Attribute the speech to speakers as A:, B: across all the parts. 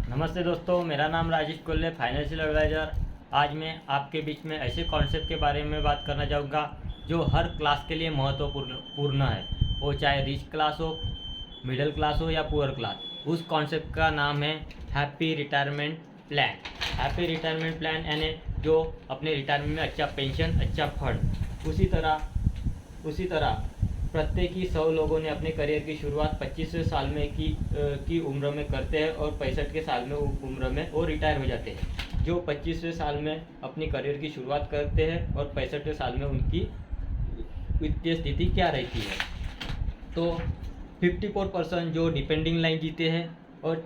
A: नमस्ते दोस्तों, मेरा नाम राजेश कोल्ले, फाइनेंशियल एडवाइज़र। आज मैं आपके बीच में ऐसे कॉन्सेप्ट के बारे में बात करना चाहूँगा जो हर क्लास के लिए महत्वपूर्ण पूर्ण है। वो चाहे रिच क्लास हो, मिडिल क्लास हो या पुअर क्लास। उस कॉन्सेप्ट का नाम है happy retirement plan. Happy retirement plan यानी जो अपने रिटायरमेंट में अच्छा पेंशन, अच्छा फंड। उसी तरह प्रत्येक ही 100 लोगों ने अपने करियर की शुरुआत 25वें साल में की उम्र में करते हैं और 65 के साल में उम्र में वो रिटायर हो जाते हैं। जो 25वें साल में अपनी करियर की शुरुआत करते हैं और 65वें साल में उनकी वित्तीय स्थिति क्या रहती है, तो 54% जो डिपेंडिंग लाइन जीते हैं और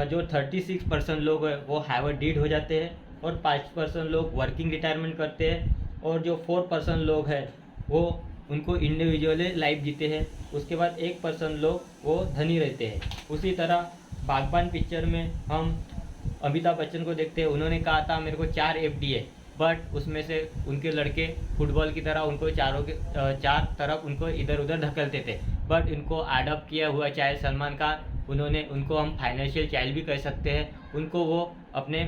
A: जो 36% लोग हैं वो हैव अ डीड हो जाते हैं और 5% लोग वर्किंग रिटायरमेंट करते हैं और जो 4% लोग हैं वो उनको इंडिविजुअली लाइफ जीते हैं। उसके बाद 1% लोग वो धनी रहते हैं। उसी तरह बागबान पिक्चर में हम अमिताभ बच्चन को देखते हैं। उन्होंने कहा था मेरे को 4 एफडी है, बट उसमें से उनके लड़के फुटबॉल की तरह उनको चार तरफ उनको इधर उधर धकेलते थे। बट इनको अडॉप्ट किया हुआ चाहे सलमान खान, उनको हम फाइनेंशियल चाइल्ड भी कह सकते हैं, उनको वो अपने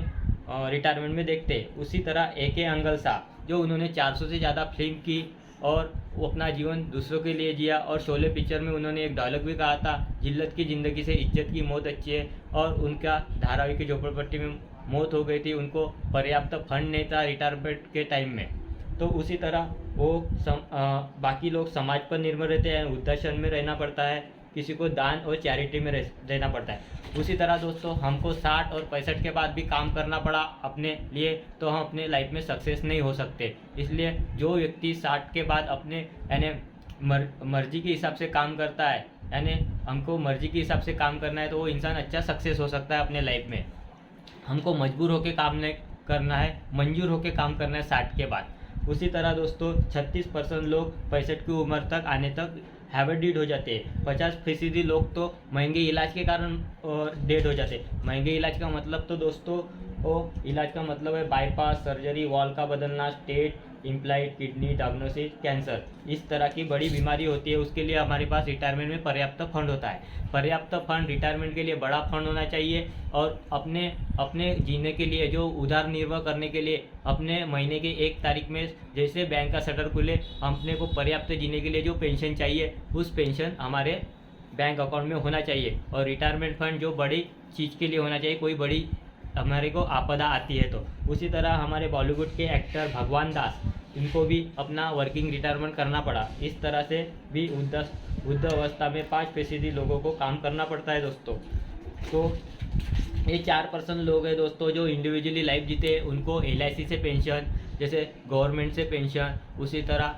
A: रिटायरमेंट में देखते हैं। उसी तरह ए अंगल साहब, जो उन्होंने 400 से ज़्यादा फिल्म की और वो अपना जीवन दूसरों के लिए जिया। और शोले पिक्चर में उन्होंने एक डायलॉग भी कहा था, जिल्लत की ज़िंदगी से इज्जत की मौत अच्छी है। और उनका धारावी की झोपड़पट्टी में मौत हो गई थी, उनको पर्याप्त फंड नहीं था रिटायरमेंट के टाइम में। तो उसी तरह वो बाकी लोग समाज पर निर्भर रहते हैं, वृद्धाश्रम में रहना पड़ता है, किसी को दान और चैरिटी में रहना पड़ता है। उसी तरह दोस्तों, हमको 60 और 65 के बाद भी काम करना पड़ा अपने लिए, तो हम अपने लाइफ में सक्सेस नहीं हो सकते। इसलिए जो व्यक्ति 60 के बाद अपने यानी मर्जी के हिसाब से काम करता है, यानी हमको मर्जी के हिसाब से काम करना है, तो वो इंसान अच्छा सक्सेस हो सकता है अपने लाइफ में। हमको मजबूर होकर काम नहीं करना है, मंजूर होकर काम करना है 60 के बाद। उसी तरह दोस्तों 36% लोग 65 की उम्र तक आने तक हैबिट हो जाते हैं। 50% लोग तो महंगे इलाज के कारण डेड हो जाते हैं। महंगे इलाज का मतलब तो दोस्तों वो इलाज का मतलब है बाईपास सर्जरी, वॉल का बदलना, state implied kidney diagnosis, cancer. इस तरह की बड़ी बीमारी होती है, उसके लिए हमारे पास रिटायरमेंट में पर्याप्त फंड होता है। पर्याप्त फंड रिटायरमेंट के लिए बड़ा फंड होना चाहिए और अपने जीने के लिए जो उधार निर्वाह करने के लिए अपने महीने के 1 तारीख में जैसे बैंक का शटर खुले, अपने को पर्याप्त जीने के लिए जो पेंशन चाहिए उस पेंशन हमारे बैंक अकाउंट में होना चाहिए। और रिटायरमेंट फंड जो बड़ी चीज़ के लिए होना चाहिए, कोई बड़ी हमारे को आपदा आती है तो। उसी तरह हमारे बॉलीवुड के एक्टर भगवान दास, इनको भी अपना वर्किंग रिटायरमेंट करना पड़ा। इस तरह से भी वृद्ध अवस्था में 5% लोगों को काम करना पड़ता है दोस्तों। तो ये 4% लोग हैं दोस्तों जो इंडिविजुअली लाइफ जीते हैं, उनको LIC से पेंशन, जैसे गवर्नमेंट से पेंशन, उसी तरह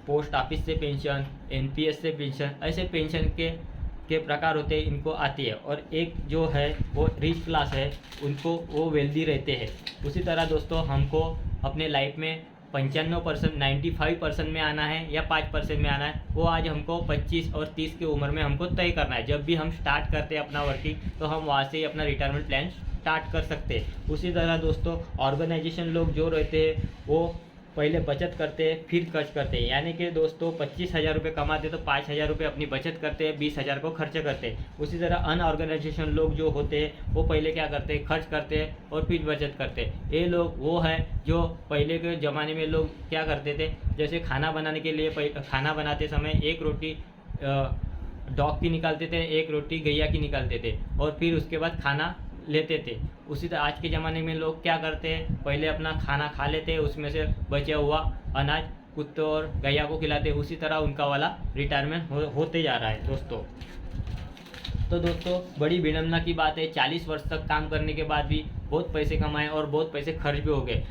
A: पोस्ट ऑफिस से पेंशन, NPS से पेंशन, ऐसे पेंशन के प्रकार होते हैं, इनको आती है। और एक जो है वो रिच क्लास है, उनको वो वेल्दी रहते हैं। उसी तरह दोस्तों हमको अपने लाइफ में 95% 95% में आना है या 5% में आना है, वो आज हमको 25 और 30 की उम्र में हमको तय करना है। जब भी हम स्टार्ट करते हैं अपना वर्किंग, तो हम वहाँ से ही अपना रिटायरमेंट प्लान स्टार्ट कर सकते हैं। उसी तरह दोस्तों ऑर्गेनाइजेशन लोग जो रहते हैं वो पहले बचत करते हैं फिर खर्च करते हैं। यानी कि दोस्तों 25,000 रुपये कमाते तो 5,000 रुपये अपनी बचत करते हैं, 20,000 को खर्च करते हैं। उसी तरह अनऑर्गेनाइजेशन लोग जो होते हैं वो पहले क्या करते हैं, खर्च करते हैं और फिर बचत करते हैं। ये लोग वो है जो पहले के ज़माने में लोग क्या करते थे, जैसे खाना बनाने के लिए खाना बनाते समय 1 रोटी डॉग की निकालते थे, 1 रोटी गैया की निकालते थे और फिर उसके बाद खाना लेते थे। उसी तरह आज के ज़माने में लोग क्या करते हैं, पहले अपना खाना खा लेते हैं, उसमें से बचा हुआ अनाज कुत्तों और गैया को खिलाते हैं। उसी तरह उनका वाला रिटायरमेंट होते जा रहा है दोस्तों। तो दोस्तों बड़ी विडम्बना की बात है, 40 वर्ष तक काम करने के बाद भी बहुत पैसे कमाए और बहुत पैसे खर्च भी हो गए।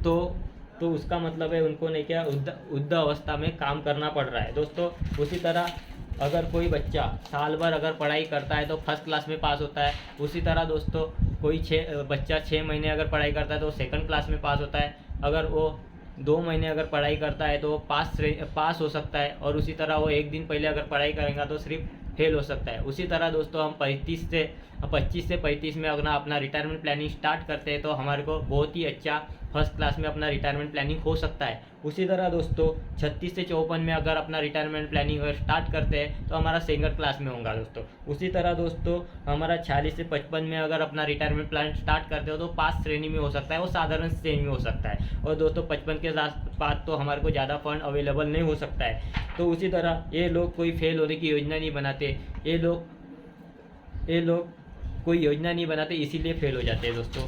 A: तो उसका मतलब है उनको नहीं क्या वृद्ध अवस्था में काम करना पड़ रहा है दोस्तों। उसी तरह अगर कोई बच्चा साल भर अगर पढ़ाई करता है तो फर्स्ट क्लास में पास होता है। उसी तरह दोस्तों कोई बच्चा 6 महीने अगर पढ़ाई करता है तो सेकंड क्लास में पास होता है। अगर वो 2 महीने अगर पढ़ाई करता है तो वो पास हो सकता है। और उसी तरह वो 1 दिन पहले अगर पढ़ाई करेगा तो सिर्फ फेल हो सकता है। उसी तरह दोस्तों हम 25 से 35 में अगर अपना रिटायरमेंट प्लानिंग स्टार्ट करते हैं तो हमारे को बहुत ही अच्छा फर्स्ट क्लास में अपना रिटायरमेंट प्लानिंग हो सकता है। उसी तरह दोस्तों 36 से 54 में अगर अपना रिटायरमेंट प्लानिंग अगर स्टार्ट करते हैं तो हमारा सेकंड क्लास में होगा दोस्तों। उसी तरह दोस्तों हमारा 46 से 55 में अगर अपना रिटायरमेंट प्लान स्टार्ट करते हो तो 5 श्रेणी में हो सकता है, वो साधारण श्रेणी में हो सकता है। और दोस्तों 55 के बाद तो हमारे को ज़्यादा फंड अवेलेबल नहीं हो सकता है। तो उसी तरह ये लोग कोई फेल होने की योजना नहीं बनाते, ये लोग कोई योजना नहीं बनाते, इसीलिए फेल हो जाते हैं दोस्तों।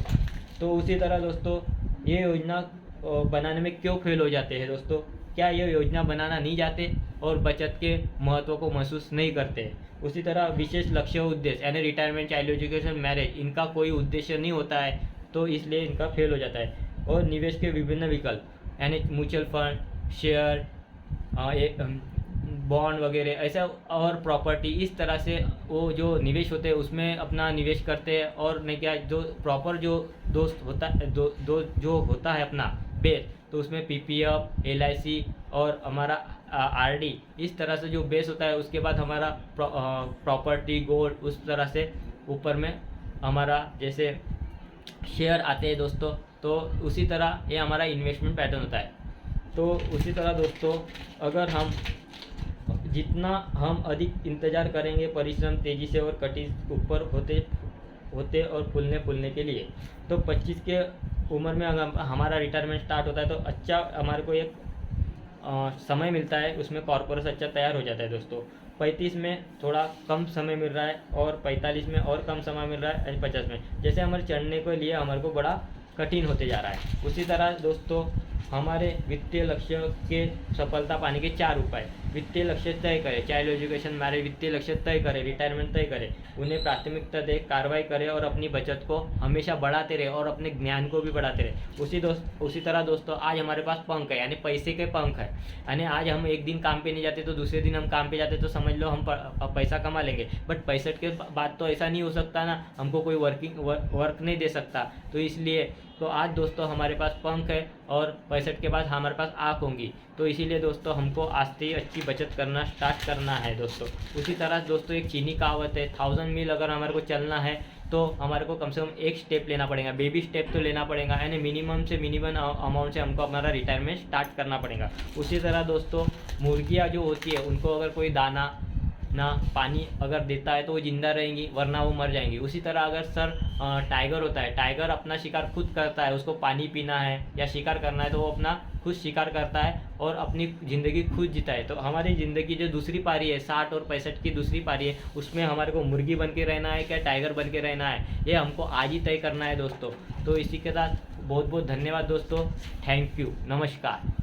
A: तो उसी तरह दोस्तों ये योजना बनाने में क्यों फेल हो जाते हैं दोस्तों? क्या ये योजना बनाना नहीं चाहते और बचत के महत्व को महसूस नहीं करते? उसी तरह विशेष लक्ष्य उद्देश्य यानी रिटायरमेंट, चाइल्ड एजुकेशन, मैरिज, इनका कोई उद्देश्य नहीं होता है, तो इसलिए इनका फेल हो जाता है। और निवेश के विभिन्न विकल्प यानी म्यूचुअल फंड, शेयर, बॉन्ड वगैरह ऐसा और प्रॉपर्टी, इस तरह से वो जो निवेश होते हैं उसमें अपना निवेश करते हैं। और नहीं क्या, जो प्रॉपर जो दोस्त होता है जो होता है अपना बेस, तो उसमें PPF, LIC और हमारा RD, इस तरह से जो बेस होता है उसके बाद हमारा प्रॉपर्टी, गोल्ड, उस तरह से ऊपर में हमारा जैसे शेयर आते हैं दोस्तों। तो उसी तरह ये हमारा इन्वेस्टमेंट पैटर्न होता है। तो उसी तरह दोस्तों अगर हम जितना हम अधिक इंतज़ार करेंगे, परिश्रम तेज़ी से और कटिंग ऊपर होते और फूलने के लिए, तो 25 के उम्र में अगर हमारा रिटायरमेंट स्टार्ट होता है तो अच्छा हमारे को एक समय मिलता है, उसमें कॉर्पोरेट अच्छा तैयार हो जाता है दोस्तों। 35 में थोड़ा कम समय मिल रहा है और 45 में और कम समय मिल रहा है, 50 में जैसे हमारे चढ़ने के लिए हमारे को बड़ा कठिन होते जा रहा है। उसी तरह दोस्तों हमारे वित्तीय लक्ष्य के सफलता पाने के 4 उपाय। वित्तीय लक्ष्य तय करें, चाइल्ड एजुकेशन, मैरिज, वित्तीय लक्ष्य तय करें, रिटायरमेंट तय करें, उन्हें प्राथमिकता दें, कार्रवाई करें और अपनी बचत को हमेशा बढ़ाते रहे और अपने ज्ञान को भी बढ़ाते रहे। उसी तरह दोस्तों आज हमारे पास पंख है, यानी पैसे के पंख है, यानी आज हम एक दिन काम पे नहीं जाते तो दूसरे दिन हम काम पे जाते तो समझ लो हम पैसा कमा लेंगे। बट 65 के बाद तो ऐसा नहीं हो सकता ना, हमको कोई वर्क नहीं दे सकता। तो इसलिए तो आज दोस्तों हमारे पास पंख है और 65 के बाद हमारे पास आँख होंगी। तो इसीलिए दोस्तों हमको आज से ही अच्छी बचत करना स्टार्ट करना है दोस्तों। उसी तरह दोस्तों एक चीनी कहावत है, 1000 मील अगर हमारे को चलना है तो हमारे को कम से कम एक स्टेप लेना पड़ेगा, बेबी स्टेप तो लेना पड़ेगा, यानी मिनिमम से मिनिमम अमाउंट से हमको हमारा रिटायरमेंट स्टार्ट करना पड़ेगा। उसी तरह दोस्तों मुर्गियाँ जो होती है उनको अगर कोई दाना ना पानी अगर देता है तो वो जिंदा रहेंगी, वरना वो मर जाएंगी। उसी तरह अगर सर टाइगर होता है, टाइगर अपना शिकार खुद करता है, उसको पानी पीना है या शिकार करना है तो वो अपना खुद शिकार करता है और अपनी ज़िंदगी खुद जीता है। तो हमारी ज़िंदगी जो दूसरी पारी है 60 और 65 की दूसरी पारी है, उसमें हमारे को मुर्गी बन के रहना है क्या टाइगर बन के रहना है, ये हमको आज ही तय करना है दोस्तों। तो इसी के साथ बहुत बहुत धन्यवाद दोस्तों, थैंक यू, नमस्कार।